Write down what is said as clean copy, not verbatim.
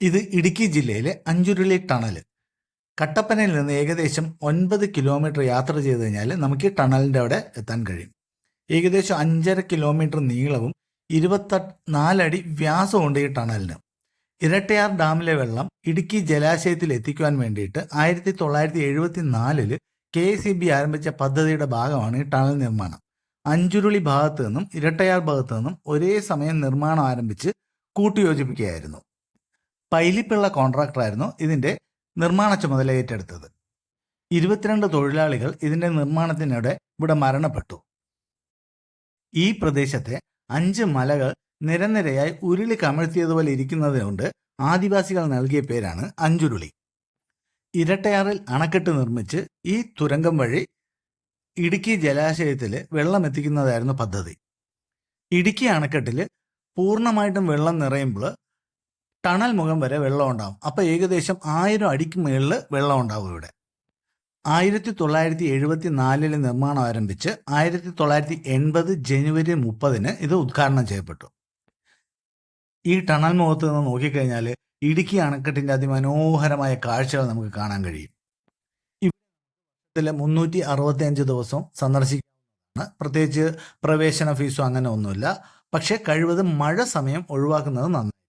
ഇത് ഇടുക്കി ജില്ലയിലെ അഞ്ചുരുളി ടണൽ. കട്ടപ്പനയിൽ നിന്ന് ഏകദേശം 9 കിലോമീറ്റർ യാത്ര ചെയ്ത് കഴിഞ്ഞാൽ നമുക്ക് ഈ ടണലിൻ്റെ അവിടെ എത്താൻ കഴിയും. ഏകദേശം 5.5 കിലോമീറ്റർ നീളവും 24 അടി വ്യാസമുണ്ട് ഈ ടണലിന്. ഇരട്ടയാർ ഡാമിലെ വെള്ളം ഇടുക്കി ജലാശയത്തിൽ എത്തിക്കുവാൻ വേണ്ടിയിട്ട് 1974 KSEB ആരംഭിച്ച പദ്ധതിയുടെ ഭാഗമാണ് ഈ ടണൽ നിർമ്മാണം. അഞ്ചുരുളി ഭാഗത്ത് നിന്നും ഇരട്ടയാർ ഭാഗത്ത് നിന്നും ഒരേ സമയം നിർമ്മാണം ആരംഭിച്ച് കൂട്ടിയോജിപ്പിക്കുകയായിരുന്നു. പൈലിപ്പിള്ള കോൺട്രാക്ടറായിരുന്നു ഇതിൻ്റെ നിർമ്മാണ ചുമതല ഏറ്റെടുത്തത്. 22 തൊഴിലാളികൾ ഇതിൻ്റെ നിർമ്മാണത്തിനിടെ ഇവിടെ മരണപ്പെട്ടു. ഈ പ്രദേശത്തെ 5 മലകൾ നിരനിരയായി ഉരുളി കമഴ്ത്തിയതുപോലെ ഇരിക്കുന്നതുകൊണ്ട് ആദിവാസികൾ നൽകിയ പേരാണ് അഞ്ചുരുളി. ഇരട്ടയാറിൽ അണക്കെട്ട് നിർമ്മിച്ച് ഈ തുരങ്കം വഴി ഇടുക്കി ജലാശയത്തിൽ വെള്ളം എത്തിക്കുന്നതായിരുന്നു പദ്ധതി. ഇടുക്കി അണക്കെട്ടിൽ പൂർണ്ണമായിട്ടും വെള്ളം നിറയുമ്പോൾ ടണൽ മുഖം വരെ വെള്ളം ഉണ്ടാവും. അപ്പോൾ ഏകദേശം 1000 അടിക്ക് മുകളിൽ വെള്ളം ഉണ്ടാവും ഇവിടെ. 1974 നിർമ്മാണം ആരംഭിച്ച് 1980 ജനുവരി 30 ഇത് ഉദ്ഘാടനം ചെയ്യപ്പെട്ടു. ഈ ടണൽ മുഖത്ത് നിന്ന് നോക്കിക്കഴിഞ്ഞാൽ ഇടുക്കി അണക്കെട്ടിൻ്റെ അതിമനോഹരമായ കാഴ്ചകൾ നമുക്ക് കാണാൻ കഴിയും. ഇവിടെ 365 ദിവസവും സന്ദർശിക്കാവുന്നതാണ്. പ്രത്യേകിച്ച് പ്രവേശന ഫീസോ അങ്ങനെ ഒന്നുമില്ല. പക്ഷേ കഴിവതും മഴ സമയം ഒഴിവാക്കുന്നത് നന്നായി.